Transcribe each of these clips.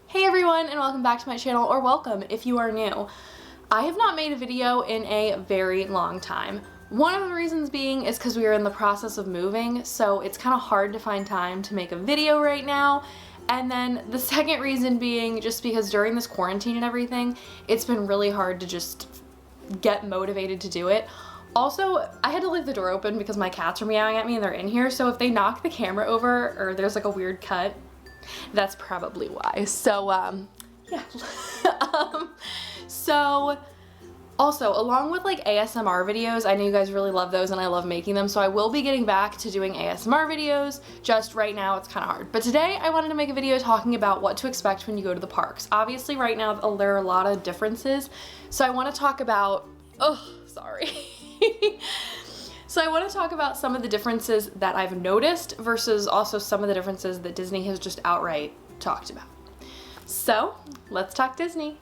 Hey everyone, and welcome back to my channel, or welcome if you are new. I have not made a video in a very long time. One of the reasons being is because we are in the process of moving, so it's kind of hard to find time to make a video right now. And then the second reason being just because during this quarantine and everything, it's been really hard to just get motivated to do it. Also, I had to leave the door open because my cats are meowing at me and they're in here, so if they knock the camera over or there's like a weird cut, that's probably why. So, yeah. So, also, along with like ASMR videos, I know you guys really love those and I love making them, so I will be getting back to doing ASMR videos. Just right now, it's kind of hard. But today, I wanted to make a video talking about what to expect when you go to the parks. Obviously, right now, there are a lot of differences, so I want to talk about, sorry. So I want to talk about some of the differences that I've noticed versus also some of the differences that Disney has just outright talked about. So let's talk Disney.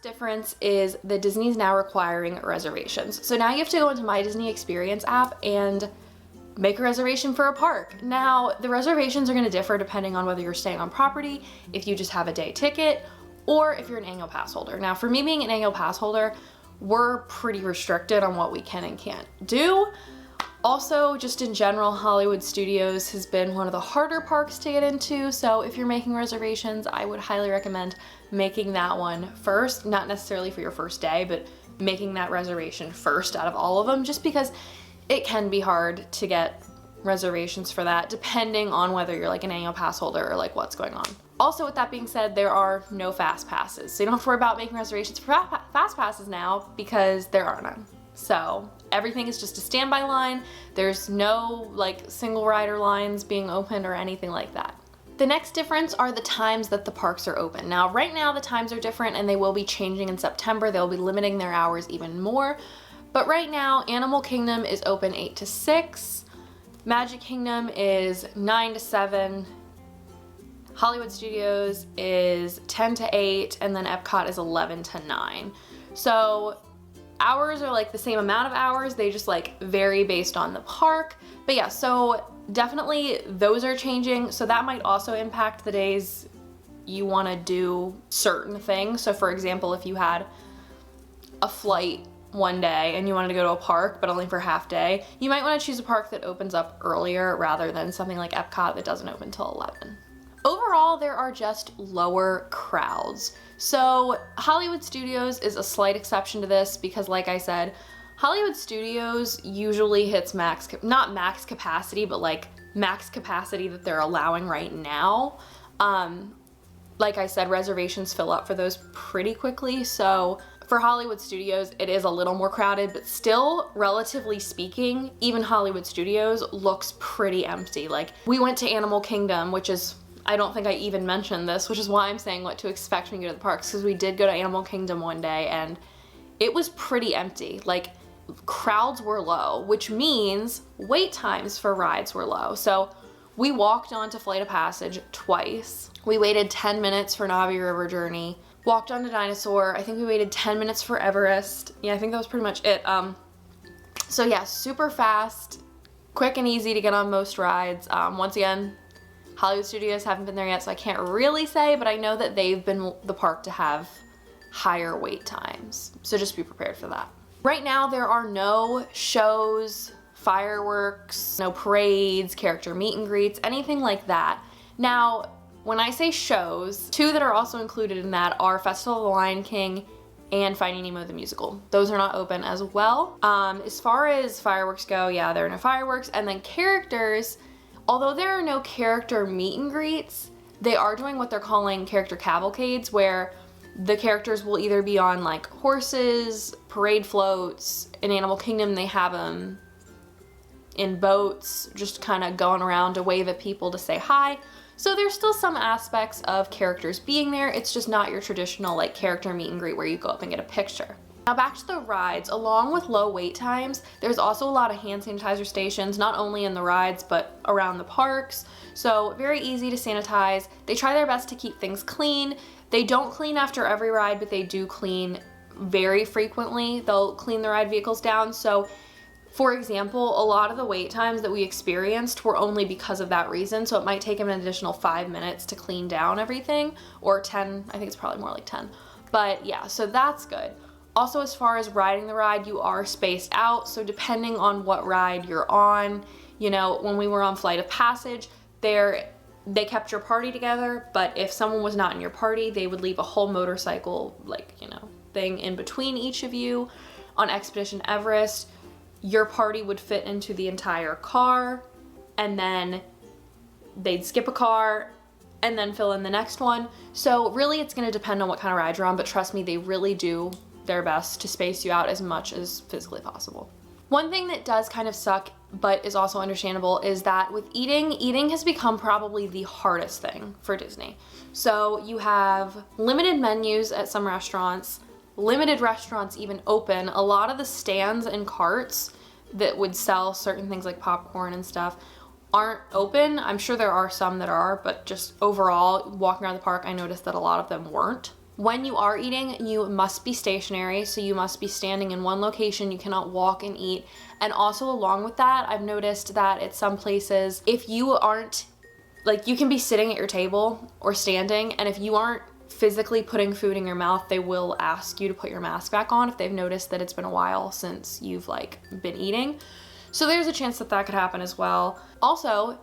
Difference is that Disney's now requiring reservations. So now you have to go into My Disney Experience app and make a reservation for a park. Now, the reservations are going to differ depending on whether you're staying on property, if you just have a day ticket, or if you're an annual pass holder. Now, for me being an annual pass holder, we're pretty restricted on what we can and can't do. Also, just in general, Hollywood Studios has been one of the harder parks to get into, so if you're making reservations, I would highly recommend making that one first, not necessarily for your first day, but making that reservation first out of all of them, just because it can be hard to get reservations for that, depending on whether you're like an annual pass holder or like what's going on. Also, with that being said, there are no fast passes, so you don't have to worry about making reservations for fast passes now because there are none. So everything is just a standby line. There's no like single rider lines being opened or anything like that. The next difference are the times that the parks are open. Now, right now the times are different and they will be changing in September. They'll be limiting their hours even more. But right now, Animal Kingdom is open 8 to 6. Magic Kingdom is 9 to 7. Hollywood Studios is 10 to 8. And then Epcot is 11 to 9. So hours are like the same amount of hours, they just like vary based on the park. But yeah, so definitely those are changing. So that might also impact the days you want to do certain things. So for example, if you had a flight one day and you wanted to go to a park but only for half day, you might want to choose a park that opens up earlier rather than something like Epcot that doesn't open till 11. Overall, there are just lower crowds. So Hollywood Studios is a slight exception to this because, like I said, Hollywood Studios usually hits not max capacity, but like max capacity that they're allowing right now. Like I said, reservations fill up for those pretty quickly. So for Hollywood Studios, it is a little more crowded, but still, relatively speaking, even Hollywood Studios looks pretty empty. Like, we went to Animal Kingdom, which is, I don't think I even mentioned this, which is why I'm saying what to expect when you go to the parks, because we did go to Animal Kingdom one day and it was pretty empty. Like, crowds were low, which means wait times for rides were low. So we walked onto Flight of Passage twice. We waited 10 minutes for Navi River Journey, walked onto Dinosaur. I think we waited 10 minutes for Everest. Yeah, I think that was pretty much it. So yeah, super fast, quick and easy to get on most rides. Once again, Hollywood Studios haven't been there yet, so I can't really say, but I know that they've been the park to have higher wait times. So just be prepared for that. Right now, there are no shows, fireworks, no parades, character meet and greets, anything like that. Now, when I say shows, two that are also included in that are Festival of the Lion King and Finding Nemo the Musical. Those are not open as well. As far as fireworks go, yeah, there are no fireworks. And then characters, although there are no character meet and greets, they are doing what they're calling character cavalcades, where the characters will either be on like horses, parade floats. In Animal Kingdom, they have them in boats, just kind of going around to wave at people to say hi. So there's still some aspects of characters being there. It's just not your traditional like character meet and greet where you go up and get a picture. Now back to the rides. Along with low wait times, there's also a lot of hand sanitizer stations, not only in the rides, but around the parks. So very easy to sanitize. They try their best to keep things clean. They don't clean after every ride, but they do clean very frequently. They'll clean the ride vehicles down. So for example, a lot of the wait times that we experienced were only because of that reason. So it might take them an additional 5 minutes to clean down everything, or 10, I think it's probably more like 10. But yeah, so that's good. Also, as far as riding the ride, you are spaced out. So depending on what ride you're on, you know, when we were on Flight of Passage, they kept your party together, but if someone was not in your party, they would leave a whole motorcycle, like, you know, thing in between each of you. On Expedition Everest, your party would fit into the entire car, and then they'd skip a car and then fill in the next one. So really it's gonna depend on what kind of ride you're on, but trust me, they really do their best to space you out as much as physically possible. One thing that does kind of suck, but is also understandable, is that with eating has become probably the hardest thing for Disney. So you have limited menus at some restaurants, limited restaurants even open. A lot of the stands and carts that would sell certain things like popcorn and stuff aren't open. I'm sure there are some that are, but just overall, walking around the park, I noticed that a lot of them weren't. When you are eating, you must be stationary, so you must be standing in one location. You cannot walk and eat. And also along with that, I've noticed that at some places, if you aren't, like, you can be sitting at your table or standing, and if you aren't physically putting food in your mouth, they will ask you to put your mask back on if they've noticed that it's been a while since you've like been eating. So there's a chance that that could happen as well. Also,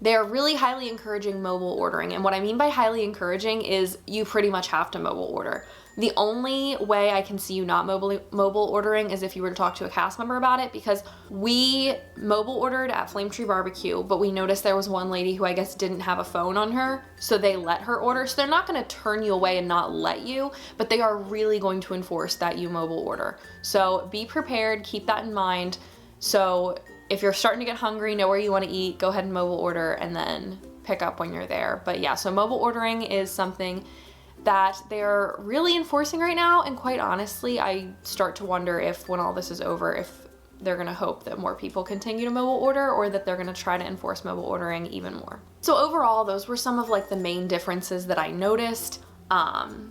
they're really highly encouraging mobile ordering. And what I mean by highly encouraging is you pretty much have to mobile order. The only way I can see you not mobile ordering is if you were to talk to a cast member about it, because we mobile ordered at Flame Tree Barbecue, but we noticed there was one lady who I guess didn't have a phone on her, so they let her order. So they're not gonna turn you away and not let you, but they are really going to enforce that you mobile order. So be prepared, keep that in mind. So if you're starting to get hungry, know where you want to eat, go ahead and mobile order and then pick up when you're there. But yeah, so mobile ordering is something that they're really enforcing right now. And quite honestly, I start to wonder if when all this is over, if they're gonna hope that more people continue to mobile order, or that they're gonna try to enforce mobile ordering even more. So overall, those were some of like the main differences that I noticed,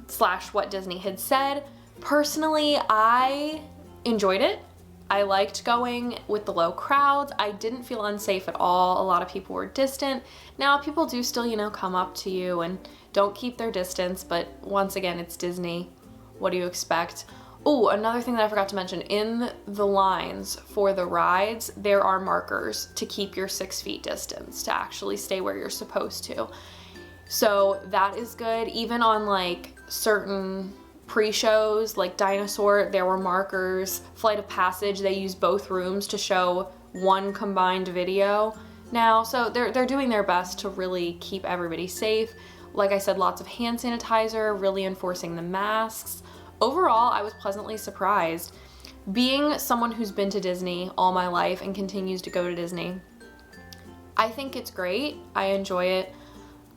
slash what Disney had said. Personally, I enjoyed it. I liked going with the low crowds. I didn't feel unsafe at all. A lot of people were distant. Now people do still, you know, come up to you and don't keep their distance, but once again, it's Disney. What do you expect? Oh, another thing that I forgot to mention, in the lines for the rides, there are markers to keep your 6 feet distance, to actually stay where you're supposed to. So that is good. Even on like certain pre-shows like Dinosaur, there were markers. Flight of Passage, they use both rooms to show one combined video now. So they're doing their best to really keep everybody safe. Like I said, lots of hand sanitizer, really enforcing the masks. Overall, I was pleasantly surprised. Being someone who's been to Disney all my life and continues to go to Disney, I think it's great. I enjoy it.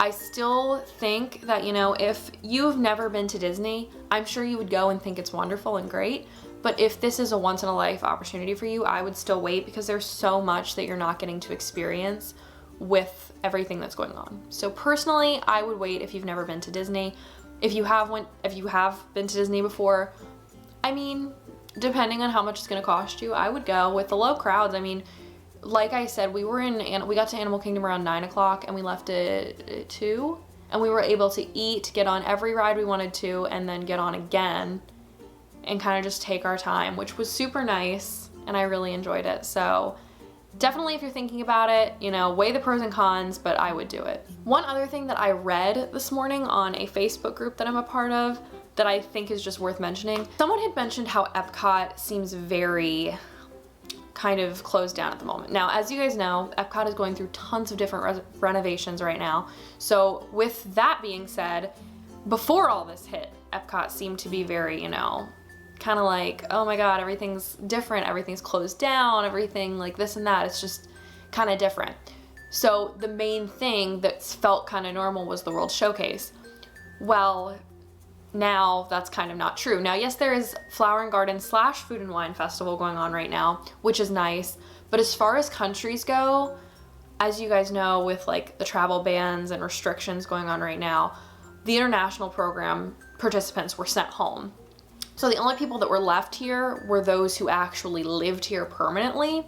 I still think that, you know, if you've never been to Disney, I'm sure you would go and think it's wonderful and great. But if this is a once in a life opportunity for you, I would still wait, because there's so much that you're not getting to experience with everything that's going on. So personally, I would wait if you've never been to Disney. If you have been to Disney before, I mean, depending on how much it's gonna cost you, I would go. With the low crowds, I mean, like I said, we got to Animal Kingdom around 9 o'clock and we left at 2, and we were able to eat, get on every ride we wanted to, and then get on again and kind of just take our time, which was super nice, and I really enjoyed it. So definitely, if you're thinking about it, you know, weigh the pros and cons, but I would do it. One other thing that I read this morning on a Facebook group that I'm a part of that I think is just worth mentioning, someone had mentioned how Epcot seems very kind of closed down at the moment. Now, as you guys know, Epcot is going through tons of different renovations right now. So with that being said, before all this hit, Epcot seemed to be very, you know, kind of like, oh my God, everything's different, everything's closed down, everything like this and that. It's just kind of different. So the main thing that felt kind of normal was the World Showcase. Well, now that's kind of not true. Now, yes, there is Flower and Garden / Food and Wine Festival going on right now, which is nice. But as far as countries go, as you guys know, with like the travel bans and restrictions going on right now, the international program participants were sent home. So the only people that were left here were those who actually lived here permanently.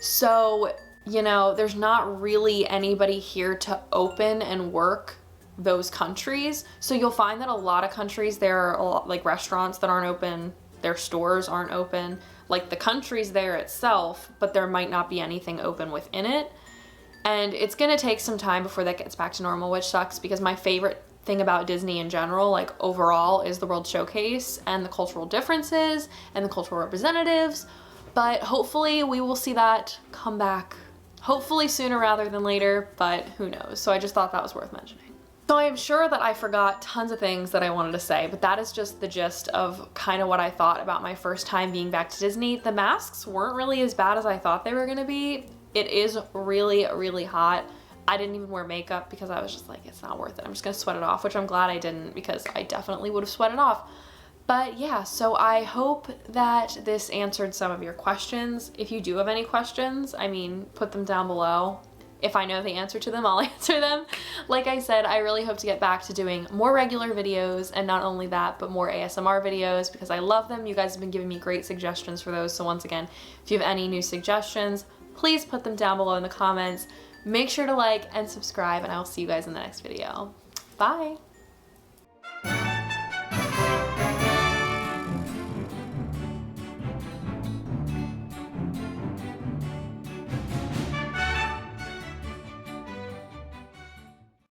So, you know, there's not really anybody here to open and work those countries. So you'll find that a lot of countries, there are a lot, like restaurants that aren't open, their stores aren't open, like the country's there itself, but there might not be anything open within it. And it's gonna take some time before that gets back to normal, which sucks because my favorite thing about Disney in general, like overall, is the World Showcase and the cultural differences and the cultural representatives. But hopefully we will see that come back, hopefully sooner rather than later, but who knows. So I just thought that was worth mentioning. So I am sure that I forgot tons of things that I wanted to say, but that is just the gist of kind of what I thought about my first time being back to Disney. The masks weren't really as bad as I thought they were gonna be. It is really, really hot. I didn't even wear makeup because I was just like, it's not worth it. I'm just gonna sweat it off, which I'm glad I didn't because I definitely would have sweated off. But yeah, so I hope that this answered some of your questions. If you do have any questions, I mean, put them down below. If I know the answer to them, I'll answer them. Like I said, I really hope to get back to doing more regular videos, and not only that, but more ASMR videos because I love them. You guys have been giving me great suggestions for those. So once again, if you have any new suggestions, please put them down below in the comments. Make sure to like and subscribe, and I will see you guys in the next video. Bye.